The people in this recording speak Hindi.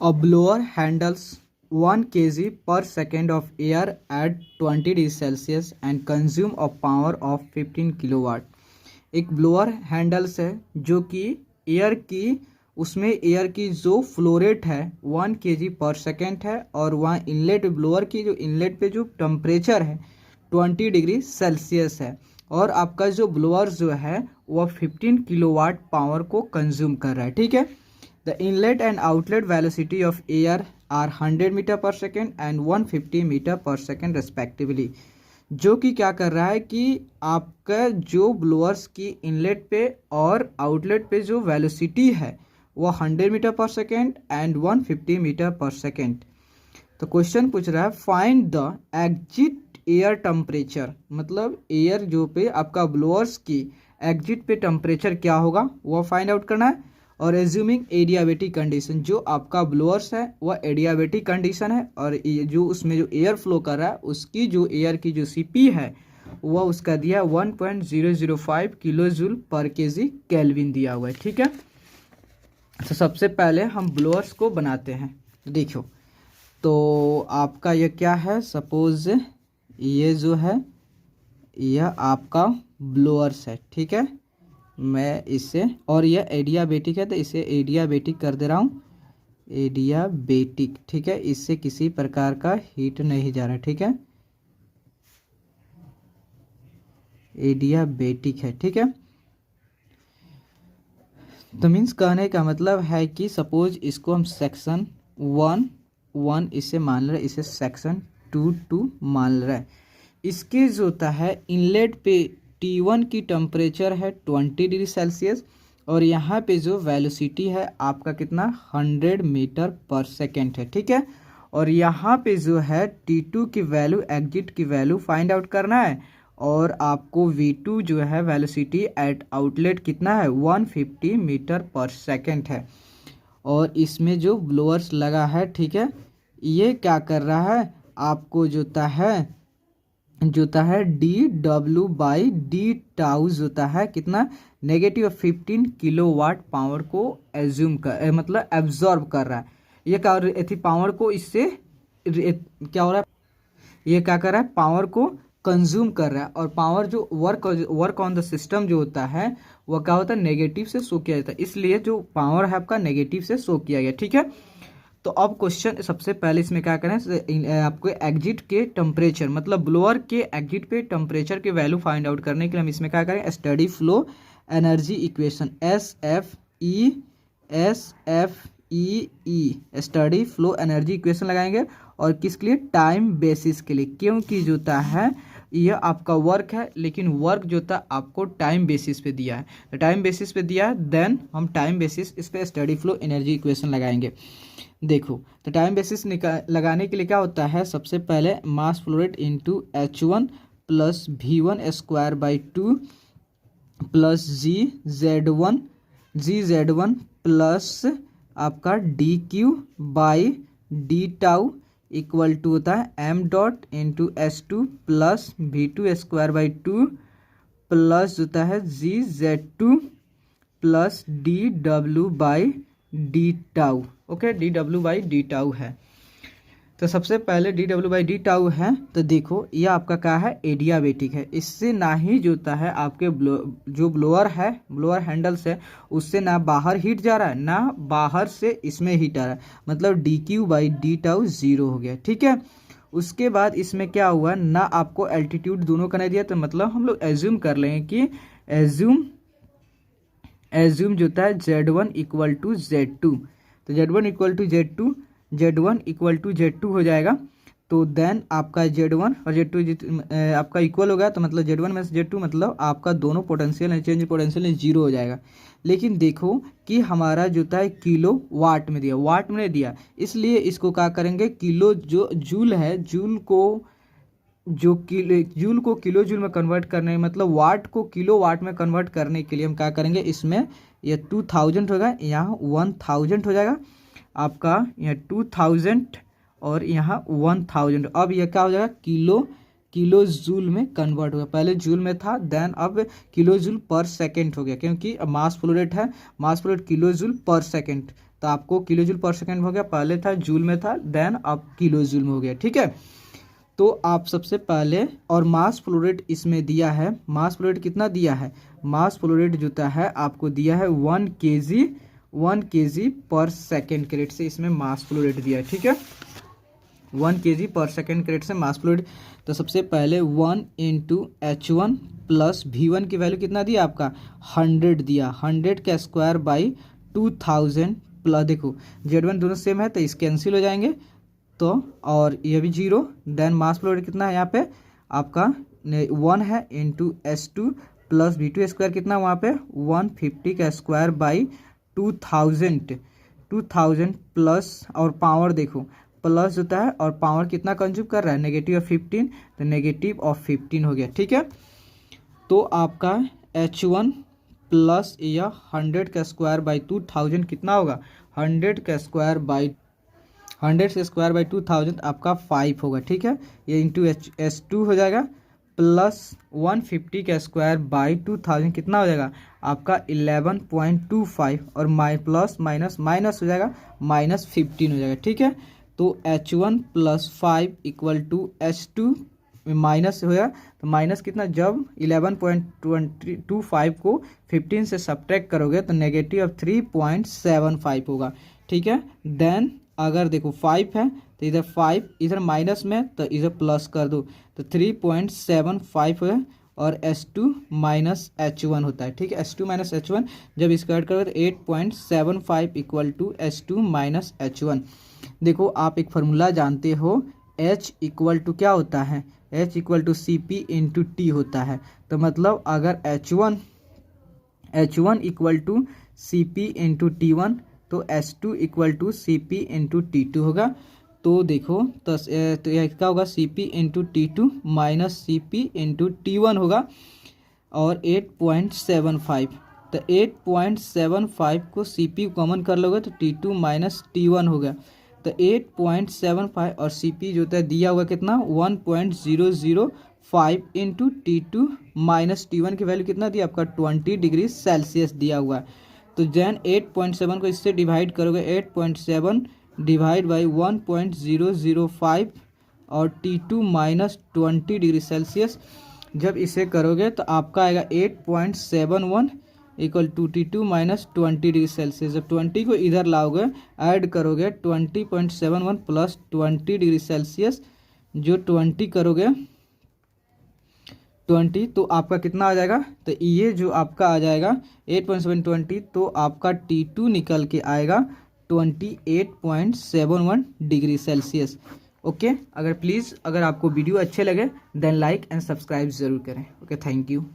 A blower handles 1 kg per second of air at 20 degrees Celsius and consume a power of 15 kilowatt. एक ब्लोअर हैंडल्स है जो कि एयर की जो फ्लो रेट है 1 kg पर सेकेंड है, और वहाँ इनलेट ब्लोअर की जो इनलेट पे जो टेम्परेचर है 20 डिग्री सेल्सियस है, और आपका जो ब्लोअर जो है वह 15 किलोवाट पावर को कंज्यूम कर रहा है। ठीक है। The inlet and outlet velocity of air are 100 metre पर सेकेंड एंड 150 मीटर पर सेकेंड रेस्पेक्टिवली। जो कि क्या कर रहा है कि आपका जो ब्लोअर्स की इनलेट पे और आउटलेट पे जो वेलोसिटी है वो 100 मीटर पर सेकेंड एंड 150 मीटर पर सेकेंड। तो क्वेश्चन पूछ रहा है find the exit air temperature, मतलब एयर जो पे आपका ब्लोअर्स की एग्जिट पे टेम्परेचर क्या होगा वो फाइंड आउट करना है। और एज्यूमिंग एडियाबेटिक कंडीशन, जो आपका ब्लोअर्स है वह एडियाबेटिक कंडीशन है, और जो उसमें जो एयर फ्लो कर रहा है उसकी जो एयर की जो सीपी है वह उसका दिया 1.005 किलो जूल पर केजी केल्विन दिया हुआ है। ठीक है। तो सबसे पहले हम ब्लोअर्स को बनाते हैं। देखो तो आपका ये क्या है, सपोज ये जो है यह आपका ब्लोअर्स है। ठीक है। मैं इसे, और यह एडियाबेटिक है तो इसे एडियाबेटिक कर दे रहा हूँ, एडियाबेटिक। ठीक है। इससे किसी प्रकार का हीट नहीं जा रहा। ठीक है। एडियाबेटिक है। ठीक है। तो मीन्स कहने का मतलब है कि सपोज इसको हम सेक्शन 1 इसे मान रहे, इसे सेक्शन 2 मान रहे। इसके जो होता है इनलेट पे T1 की टेम्परेचर है 20 डिग्री सेल्सियस, और यहाँ पे जो वेलोसिटी है आपका कितना 100 मीटर पर सेकेंड है। ठीक है। और यहाँ पे जो है T2 की वैल्यू, एग्जिट की वैल्यू फाइंड आउट करना है, और आपको V2 जो है वेलोसिटी एट आउटलेट कितना है 150 मीटर पर सेकेंड है। और इसमें जो ब्लोअर्स लगा है, ठीक है, ये क्या कर रहा है आपको जोता है dW/d टाउ जोता है कितना -15 किलोवाट पावर को एज्यूम कर मतलब एब्जॉर्ब कर रहा है। ये क्या थी पावर को, इससे क्या हो रहा है, ये क्या कर रहा है पावर को कंज्यूम कर रहा है। और पावर जो वर्क ऑन द सिस्टम जो होता है वह क्या होता है नेगेटिव से शो किया जाता है, इसलिए जो पावर है आपका नेगेटिव से शो किया गया। ठीक है। तो अब क्वेश्चन सबसे पहले इसमें क्या करें, आपको एग्जिट के टेम्परेचर मतलब ब्लोअर के एग्जिट पे टेम्परेचर के वैल्यू फाइंड आउट करने के लिए हम इसमें क्या करें, steady flow energy equation SFE steady flow energy equation लगाएंगे। और किसके लिए, टाइम बेसिस के लिए, क्योंकि जो होता है यह आपका वर्क है, लेकिन वर्क जो था आपको टाइम बेसिस पे दिया है। तो टाइम बेसिस पे दिया है, देन हम टाइम बेसिस इस पे स्टडी फ्लो एनर्जी इक्वेशन लगाएंगे। देखो तो टाइम बेसिस लगाने के लिए क्या होता है, सबसे पहले mass flow rate into H1 plus V1² 2 plus GZ1 plus आपका dQ/d इक्वल टू होता है m into S2 plus V2² 2 plus होता है GZ2 plus dW/d tau. Okay, dW/d है। तो सबसे पहले dW/d है, तो देखो ये आपका क्या है एडियाबेटिक है, इससे ना ही जो होता है आपके जो ब्लोअर है, ब्लोअर हैंडल्स है, उससे ना बाहर हीट जा रहा है ना बाहर से इसमें हीट आ रहा है, मतलब dQ/d 0 हो गया। ठीक है। उसके बाद इसमें क्या हुआ ना, आपको एल्टीट्यूड दोनों का नहीं दिया, तो मतलब हम लोग एज्यूम कर लेंगे कि एज्यूम जो होता है Z1 = Z2, तो Z1 = Z2 हो जाएगा। तो देन आपका Z1 और Z2 आपका इक्वल होगा, तो मतलब Z1 में Z2 मतलब आपका दोनों पोटेंशियल चेंज पोटेंशियल 0 हो जाएगा। लेकिन देखो कि हमारा जो है किलो वाट में दिया, वाट में नहीं दिया, इसलिए इसको क्या करेंगे, किलो जो जूल है, जूल को किलो जूल में कन्वर्ट करने, मतलब वाट को किलो वाट में कन्वर्ट करने के लिए हम क्या करेंगे, इसमें ये 2000 होगा, यहाँ 1000 हो जाएगा आपका, यहाँ 2000 और यहाँ 1000। अब यह क्या हो जाएगा, किलो जूल में कन्वर्ट होगा, पहले जूल में था, देन अब किलो जूल पर सेकेंड हो गया, क्योंकि मास फ्लो रेट है, mass flow rate kilo joule पर सेकेंड, तो आपको किलो जूल पर सेकेंड हो गया, पहले था जूल में था, देन अब किलो जूल में हो गया। ठीक है, तो आप सबसे पहले, और मास फ्लो रेट इसमें दिया है, मास फ्लो रेट कितना दिया है, मास फ्लो रेट जो है आपको दिया है 1 kg पर सेकेंड के रेट से इसमें मास फ्लो रेट दिया है। ठीक है, 1 kg पर सेकेंड के रेट से मास फ्लो रेट। तो सबसे पहले 1 × H1 प्लस V1 की वैल्यू कितना दिया आपका 100 दिया, 100 का स्क्वायर बाई 2000 प्लस, देखो Z1 दोनों सेम है तो इस कैंसिल हो जाएंगे, तो और ये भी 0, देन मास फ्लो रेट कितना है यहाँ पे आपका 1 है × S2 प्लस V2 स्क्वायर कितना वहाँ पे 150 का स्क्वायर बाई 2000 प्लस, और पावर देखो प्लस होता है और पावर कितना कंज्यूम कर रहा है -15, तो -15 हो गया। ठीक है, तो आपका H1 प्लस या 100 का स्क्वायर बाई 2000 कितना होगा 100 का स्क्वायर बाई 2000 आपका 5 होगा। ठीक है, ये इंटू S2 हो जाएगा, प्लस 150 का स्क्वायर बाई 2000 कितना हो जाएगा आपका 11.25, और प्लस माइनस माइनस हो जाएगा -15 हो जाएगा। ठीक है, तो H1 plus 5 equal to H2 minus होगा, तो माइनस कितना, जब 11.25 को 15 से सब्ट्रैक्ट करोगे तो -3.75 होगा। ठीक है, देन अगर देखो 5 है तो इधर 5 इधर माइनस में तो इधर प्लस कर दो, तो 3.75 है, और S2 माइनस H1 होता है। ठीक है, S2 माइनस H1 जब इसका ऐड करोगे तो 8.75 equal to S2 minus H1। देखो आप एक फार्मूला जानते हो, H इक्वल टू क्या होता है, H equal to CP into T होता है, तो मतलब अगर H1 equal to CP into T1 तो S2 equal to CP into T2 होगा। तो देखो तो यह क्या होगा CP into T2 minus CP into T1 होगा, और 8.75, तो 8.75 को CP कॉमन कर लोगे तो T2 माइनस T1 होगा, तो 8.75 और CP जो है दिया हुआ कितना 1.005 इंटू T2 माइनस T1 की वैल्यू कितना दिया आपका 20 डिग्री सेल्सियस दिया हुआ है। तो जैन 8.7 को इससे डिवाइड करोगे, 8.7 डिवाइड बाई 1.005 और T2 माइनस 20 डिग्री सेल्सियस, जब इसे करोगे तो आपका आएगा 8.71 equal to T2 minus 20 degree Celsius. जब 20 को इधर लाओगे ऐड करोगे 20.71 प्लस 20 डिग्री सेल्सियस, जो 20 करोगे 20 तो आपका कितना आ जाएगा, तो ये जो आपका आ जाएगा 8.720, तो आपका T2 निकल के आएगा 28.71 डिग्री सेल्सियस। ओके, अगर आपको वीडियो अच्छे लगे देन लाइक एंड सब्सक्राइब ज़रूर करें। Okay, thank you.